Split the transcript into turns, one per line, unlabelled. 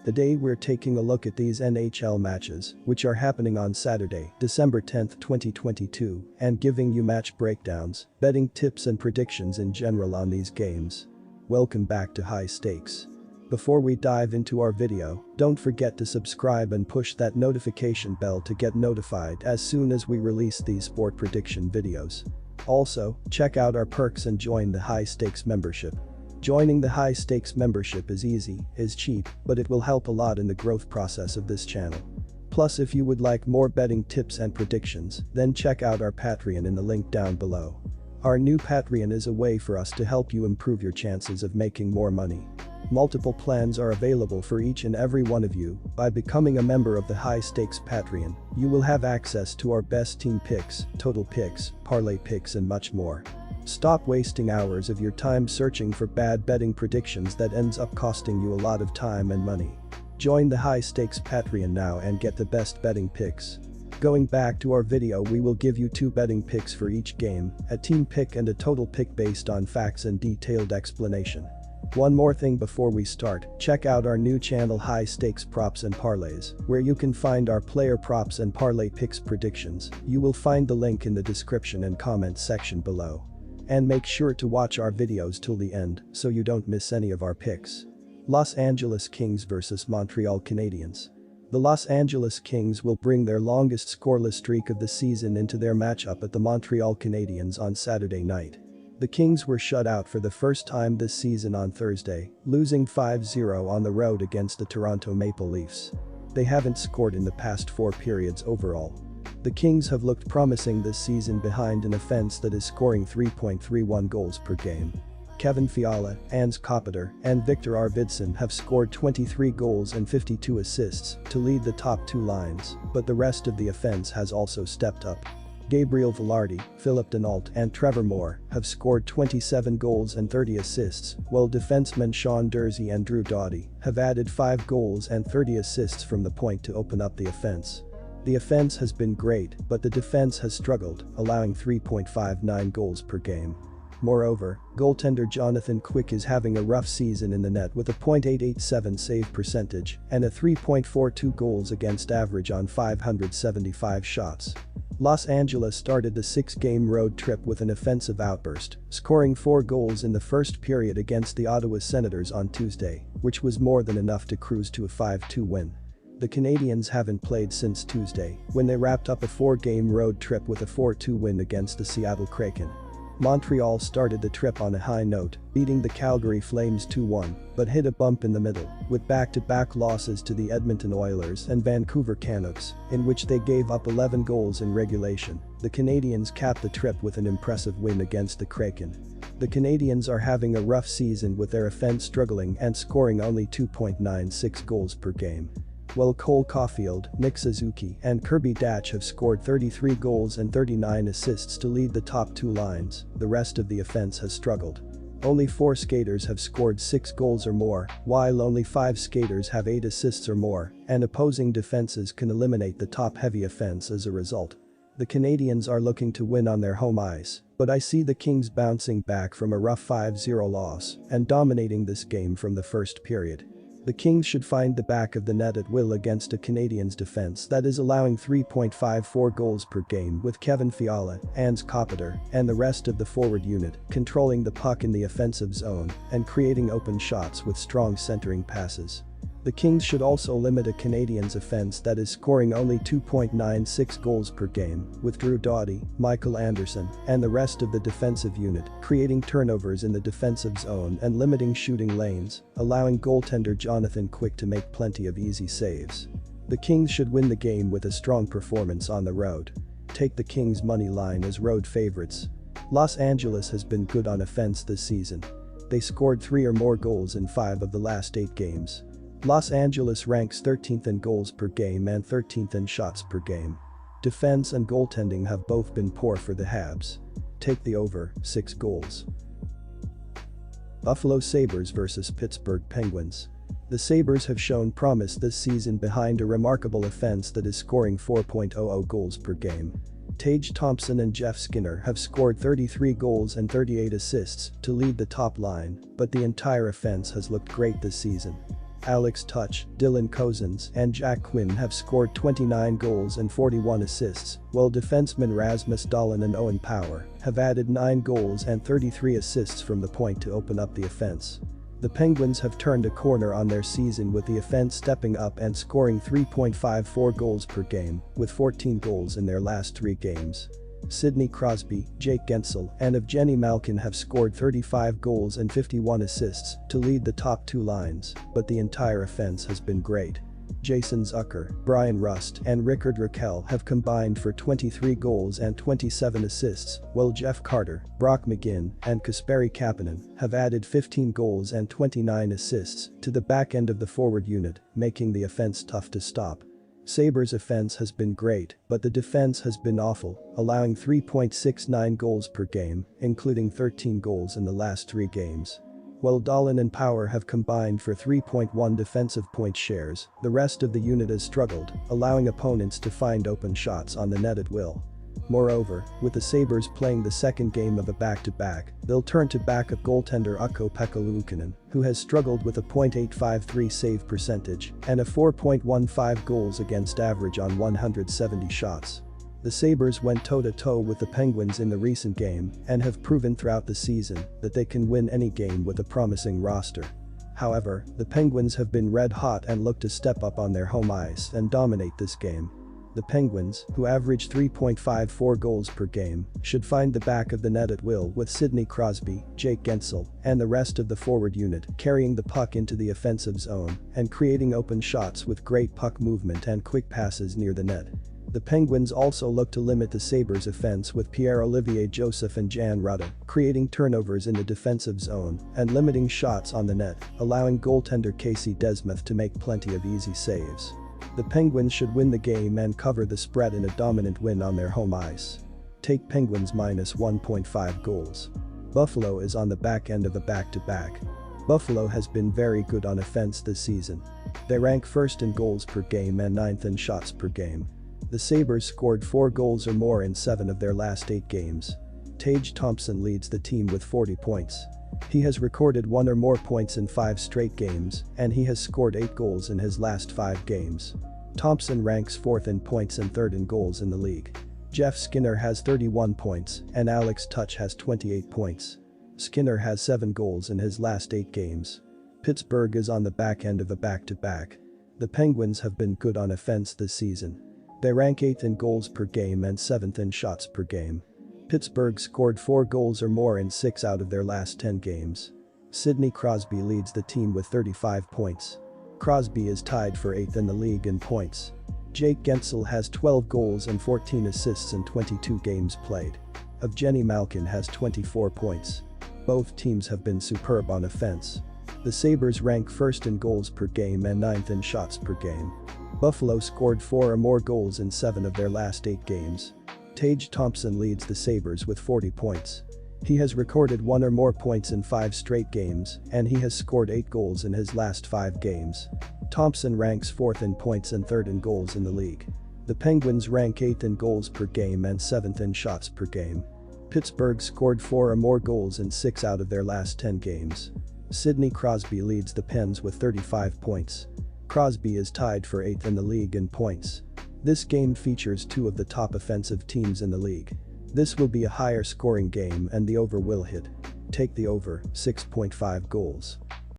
Today we're taking a look at these NHL matches, which are happening on Saturday, December 10, 2022, and giving you match breakdowns, betting tips and predictions in general on these games. Welcome back to High Stakes. Before we dive into our video, don't forget to subscribe and push that notification bell to get notified as soon as we release these sport prediction videos. Also, check out our perks and join the High Stakes membership. Joining the High Stakes membership is easy, is cheap, but it will help a lot in the growth process of this channel. Plus, if you would like more betting tips and predictions, then check out our Patreon in the link down below. Our new Patreon is a way for us to help you improve your chances of making more money. Multiple plans are available for each and every one of you. By becoming a member of the High Stakes Patreon, you will have access to our best team picks, total picks, parlay picks and much more. Stop wasting hours of your time searching for bad betting predictions that ends up costing you a lot of time and money. Join the High Stakes Patreon now and get the best betting picks. Going back to our video, we will give you 2 betting picks for each game, a team pick and a total pick based on facts and detailed explanation. One more thing before we start, check out our new channel High Stakes Props and Parlays, where you can find our player props and parlay picks predictions. You will find the link in the description and comment section below. And make sure to watch our videos till the end so you don't miss any of our picks. Los Angeles Kings vs Montreal Canadiens. The Los Angeles Kings will bring their longest scoreless streak of the season into their matchup at the Montreal Canadiens on Saturday night. The Kings were shut out for the first time this season on Thursday, losing 5-0 on the road against the Toronto Maple Leafs. They haven't scored in the past 4 periods overall. The Kings have looked promising this season behind an offense that is scoring 3.31 goals per game. Kevin Fiala, Hans Kopitar, and Victor Arvidsson have scored 23 goals and 52 assists to lead the top 2 lines, but the rest of the offense has also stepped up. Gabriel Vilardi, Philip Denault and Trevor Moore have scored 27 goals and 30 assists, while defensemen Sean Durzi and Drew Doughty have added 5 goals and 30 assists from the point to open up the offense. The offense has been great, but the defense has struggled, allowing 3.59 goals per game. Moreover, goaltender Jonathan Quick is having a rough season in the net with a .887 save percentage and a 3.42 goals against average on 575 shots. Los Angeles started the 6-game road trip with an offensive outburst, scoring 4 goals in the first period against the Ottawa Senators on Tuesday, which was more than enough to cruise to a 5-2 win. The Canadiens haven't played since Tuesday, when they wrapped up a 4-game road trip with a 4-2 win against the Seattle Kraken. Montreal started the trip on a high note, beating the Calgary Flames 2-1, but hit a bump in the middle, with back-to-back losses to the Edmonton Oilers and Vancouver Canucks, in which they gave up 11 goals in regulation. The Canadiens capped the trip with an impressive win against the Kraken. The Canadiens are having a rough season with their offense struggling and scoring only 2.96 goals per game. While Cole Caulfield, Nick Suzuki and Kirby Dach have scored 33 goals and 39 assists to lead the top 2 lines, the rest of the offense has struggled. Only 4 skaters have scored 6 goals or more, while only 5 skaters have 8 assists or more, and opposing defenses can eliminate the top-heavy offense as a result. The Canadiens are looking to win on their home ice, but I see the Kings bouncing back from a rough 5-0 loss and dominating this game from the first period. The Kings should find the back of the net at will against a Canadiens defense that is allowing 3.54 goals per game, with Kevin Fiala, Hans Kopitar, and the rest of the forward unit controlling the puck in the offensive zone and creating open shots with strong centering passes. The Kings should also limit a Canadiens offense that is scoring only 2.96 goals per game, with Drew Doughty, Michael Anderson, and the rest of the defensive unit creating turnovers in the defensive zone and limiting shooting lanes, allowing goaltender Jonathan Quick to make plenty of easy saves. The Kings should win the game with a strong performance on the road. Take the Kings money line as road favorites. Los Angeles has been good on offense this season. They scored 3 or more goals in 5 of the last 8 games. Los Angeles ranks 13th in goals per game and 13th in shots per game. Defense and goaltending have both been poor for the Habs. Take the over, 6 goals. Buffalo Sabres vs Pittsburgh Penguins. The Sabres have shown promise this season behind a remarkable offense that is scoring 4.00 goals per game. Tage Thompson and Jeff Skinner have scored 33 goals and 38 assists to lead the top line, but the entire offense has looked great this season. Alex Tuch, Dylan Cozens, and Jack Quinn have scored 29 goals and 41 assists, while defensemen Rasmus Dahlin and Owen Power have added 9 goals and 33 assists from the point to open up the offense. The Penguins have turned a corner on their season, with the offense stepping up and scoring 3.54 goals per game, with 14 goals in their last 3 games. Sidney Crosby, Jake Guentzel, and Evgeny Malkin have scored 35 goals and 51 assists to lead the top 2 lines, but the entire offense has been great. Jason Zucker, Brian Rust, and Rickard Rakell have combined for 23 goals and 27 assists, while Jeff Carter, Brock McGinn, and Kasperi Kapanen have added 15 goals and 29 assists to the back end of the forward unit, making the offense tough to stop. Sabres' offense has been great, but the defense has been awful, allowing 3.69 goals per game, including 13 goals in the last 3 games. While Dahlin and Power have combined for 3.1 defensive point shares, the rest of the unit has struggled, allowing opponents to find open shots on the net at will. Moreover, with the Sabres playing the second game of a back-to-back, they'll turn to backup goaltender Ukko-Pekka Luukkonen, who has struggled with a .853 save percentage and a 4.15 goals against average on 170 shots. The Sabres went toe-to-toe with the Penguins in the recent game and have proven throughout the season that they can win any game with a promising roster. However, the Penguins have been red hot and look to step up on their home ice and dominate this game. The Penguins, who average 3.54 goals per game, should find the back of the net at will, with Sidney Crosby, Jake Guentzel, and the rest of the forward unit carrying the puck into the offensive zone and creating open shots with great puck movement and quick passes near the net. The Penguins also look to limit the Sabres' offense, with Pierre-Olivier Joseph and Jan Rutta creating turnovers in the defensive zone and limiting shots on the net, allowing goaltender Casey DeSmith to make plenty of easy saves. The Penguins should win the game and cover the spread in a dominant win on their home ice. Take Penguins minus 1.5 goals. Buffalo is on the back end of a back-to-back. Buffalo has been very good on offense this season. They rank first in goals per game and 9th in shots per game. The Sabres scored 4 goals or more in 7 of their last 8 games. Tage Thompson leads the team with 40 points. He has recorded 1 or more points in 5 straight games, and he has scored 8 goals in his last 5 games. Thompson ranks 4th in points and 3rd in goals in the league. Jeff Skinner has 31 points, and Alex Tuch has 28 points. Skinner has 7 goals in his last 8 games. Pittsburgh is on the back end of a back-to-back. The Penguins have been good on offense this season. They rank 8th in goals per game and 7th in shots per game. Pittsburgh scored 4 goals or more in 6 out of their last 10 games. Sidney Crosby leads the team with 35 points. Crosby is tied for 8th in the league in points. Jake Guentzel has 12 goals and 14 assists in 22 games played. Evgeny Malkin has 24 points. Both teams have been superb on offense. The Sabres rank 1st in goals per game and 9th in shots per game. Buffalo scored 4 or more goals in 7 of their last 8 games. Tage Thompson leads the Sabres with 40 points. He has recorded 1 or more points in 5 straight games, and he has scored 8 goals in his last 5 games. Thompson ranks 4th in points and 3rd in goals in the league. The Penguins rank 8th in goals per game and 7th in shots per game. Pittsburgh scored 4 or more goals in 6 out of their last 10 games. Sidney Crosby leads the Pens with 35 points. Crosby is tied for 8th in the league in points. This game features 2 of the top offensive teams in the league. This will be a higher scoring game and the over will hit. Take the over, 6.5 goals.